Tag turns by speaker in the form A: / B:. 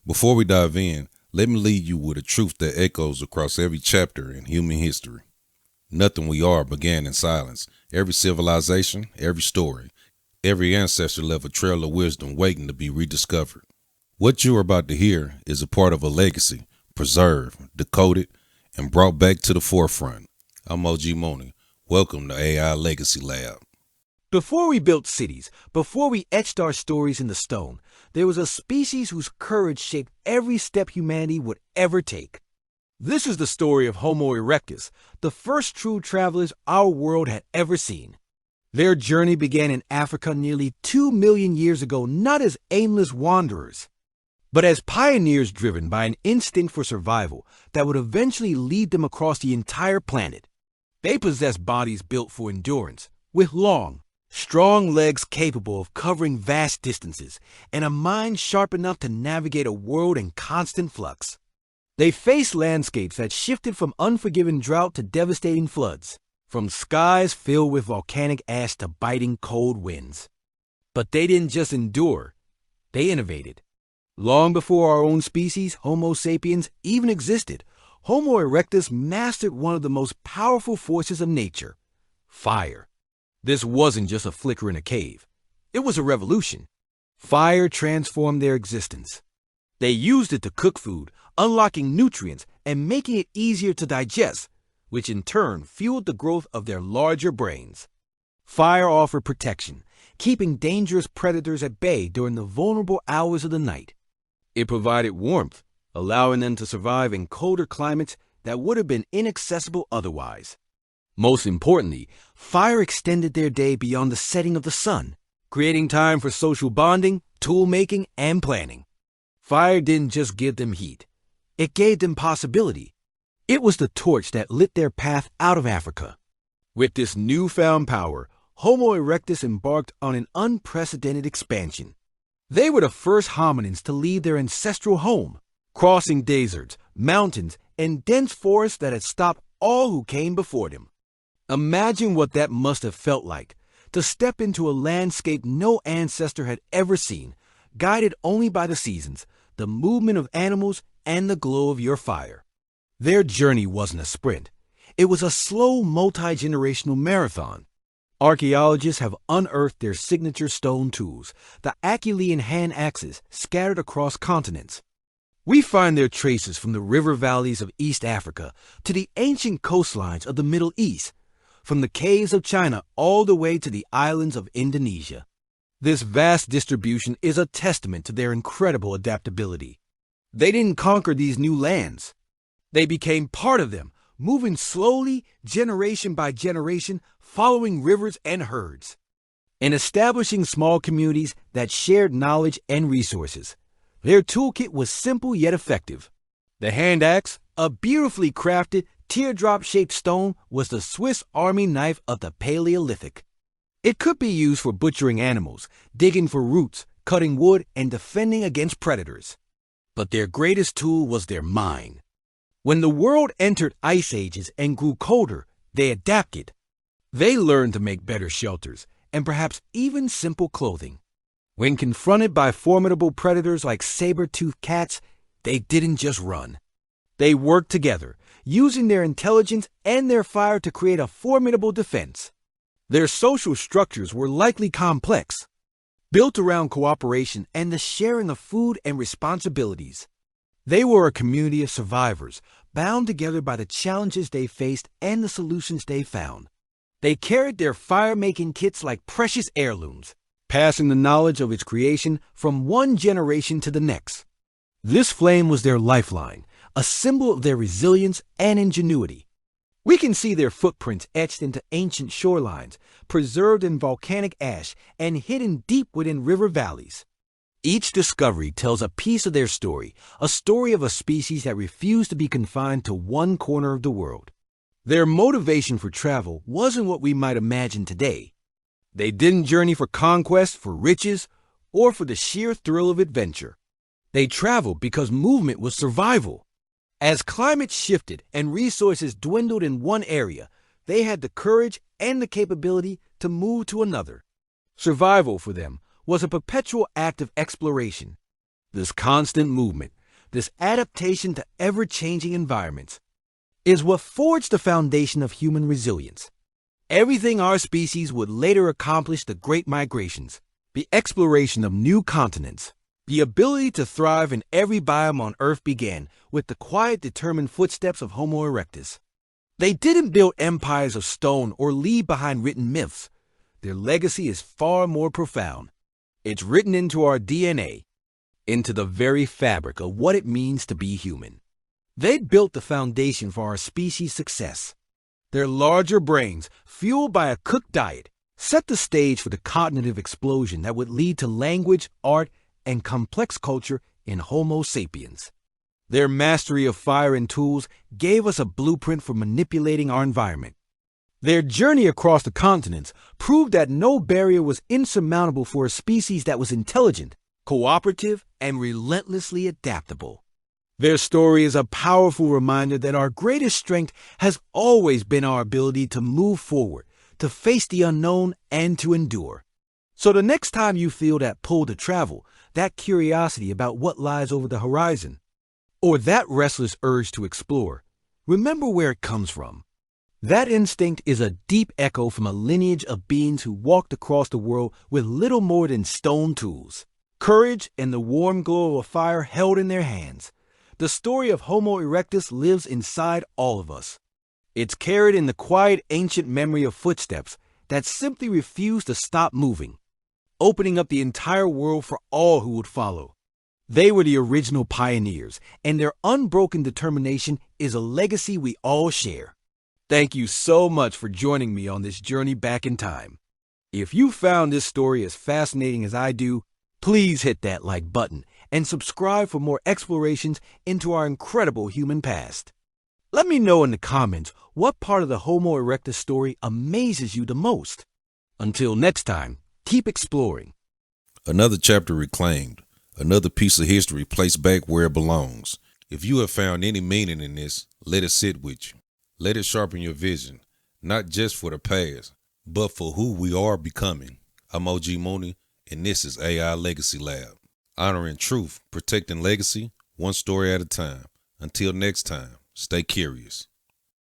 A: Before we dive in, let me leave you with a truth that echoes across every chapter in human history. Nothing we are began in silence. Every civilization, every story, every ancestor left a trail of wisdom waiting to be rediscovered. What you are about to hear is a part of a legacy, preserved, decoded, and brought back to the forefront. I'm OG Mooney. Welcome to AI Legacy Lab.
B: Before we built cities, before we etched our stories in the stone, there was a species whose courage shaped every step humanity would ever take. This is the story of Homo Erectus, the first true travelers our world had ever seen. Their journey began in Africa nearly 2 million years ago, not as aimless wanderers, but as pioneers driven by an instinct for survival that would eventually lead them across the entire planet. They possessed bodies built for endurance, with long, strong legs capable of covering vast distances, and a mind sharp enough to navigate a world in constant flux. They faced landscapes that shifted from unforgiving drought to devastating floods, from skies filled with volcanic ash to biting cold winds. But they didn't just endure, they innovated. Long before our own species, Homo sapiens, even existed, Homo erectus mastered one of the most powerful forces of nature: fire. This wasn't just a flicker in a cave. It was a revolution. Fire transformed their existence. They used it to cook food, unlocking nutrients and making it easier to digest, which in turn fueled the growth of their larger brains. Fire offered protection, keeping dangerous predators at bay during the vulnerable hours of the night. It provided warmth, allowing them to survive in colder climates that would have been inaccessible otherwise. Most importantly, fire extended their day beyond the setting of the sun, creating time for social bonding, tool making, and planning. Fire didn't just give them heat. It gave them possibility. It was the torch that lit their path out of Africa. With this newfound power, Homo erectus embarked on an unprecedented expansion. They were the first hominins to leave their ancestral home, crossing deserts, mountains, and dense forests that had stopped all who came before them. Imagine what that must have felt like, to step into a landscape no ancestor had ever seen, guided only by the seasons, the movement of animals, and the glow of your fire. Their journey wasn't a sprint. It was a slow, multi-generational marathon. Archaeologists have unearthed their signature stone tools, the Acheulean hand axes, scattered across continents. We find their traces from the river valleys of East Africa to the ancient coastlines of the Middle East, from the caves of China all the way to the islands of Indonesia. This vast distribution is a testament to their incredible adaptability. They didn't conquer these new lands. They became part of them, moving slowly, generation by generation, following rivers and herds, and establishing small communities that shared knowledge and resources. Their toolkit was simple yet effective. The hand axe, a beautifully crafted, teardrop-shaped stone, was the Swiss Army knife of the Paleolithic. It could be used for butchering animals, digging for roots, cutting wood, and defending against predators. But their greatest tool was their mind. When the world entered ice ages and grew colder, they adapted. They learned to make better shelters, and perhaps even simple clothing. When confronted by formidable predators like saber-toothed cats, they didn't just run. They worked together, using their intelligence and their fire to create a formidable defense. Their social structures were likely complex, built around cooperation and the sharing of food and responsibilities. They were a community of survivors, bound together by the challenges they faced and the solutions they found. They carried their fire-making kits like precious heirlooms, passing the knowledge of its creation from one generation to the next. This flame was their lifeline, a symbol of their resilience and ingenuity. We can see their footprints etched into ancient shorelines, preserved in volcanic ash, and hidden deep within river valleys. Each discovery tells a piece of their story, a story of a species that refused to be confined to one corner of the world. Their motivation for travel wasn't what we might imagine today. They didn't journey for conquest, for riches, or for the sheer thrill of adventure. They traveled because movement was survival. As climate shifted and resources dwindled in one area, they had the courage and the capability to move to another. Survival for them was a perpetual act of exploration. This constant movement, this adaptation to ever-changing environments, is what forged the foundation of human resilience. Everything our species would later accomplish: the great migrations, the exploration of new continents, the ability to thrive in every biome on Earth began with the quiet, determined footsteps of Homo erectus. They didn't build empires of stone or leave behind written myths. Their legacy is far more profound. It's written into our DNA, into the very fabric of what it means to be human. They built the foundation for our species' success. Their larger brains, fueled by a cooked diet, set the stage for the cognitive explosion that would lead to language, art, and complex culture in Homo sapiens. Their mastery of fire and tools gave us a blueprint for manipulating our environment. Their journey across the continents proved that no barrier was insurmountable for a species that was intelligent, cooperative, and relentlessly adaptable. Their story is a powerful reminder that our greatest strength has always been our ability to move forward, to face the unknown, and to endure. So the next time you feel that pull to travel, that curiosity about what lies over the horizon, or that restless urge to explore, remember where it comes from. That instinct is a deep echo from a lineage of beings who walked across the world with little more than stone tools, courage, and the warm glow of a fire held in their hands. The story of Homo erectus lives inside all of us. It's carried in the quiet, ancient memory of footsteps that simply refuse to stop moving, opening up the entire world for all who would follow. They were the original pioneers, and their unbroken determination is a legacy we all share. Thank you so much for joining me on this journey back in time. If you found this story as fascinating as I do, please hit that like button and subscribe for more explorations into our incredible human past. Let me know in the comments what part of the Homo erectus story amazes you the most. Until next time, keep exploring.
A: Another chapter reclaimed, another piece of history placed back where it belongs. If you have found any meaning in this, let it sit with you. Let it sharpen your vision, not just for the past, but for who we are becoming. I'm OG Mooney, and this is AI Legacy Lab. Honoring truth, protecting legacy, one story at a time. Until next time, stay curious.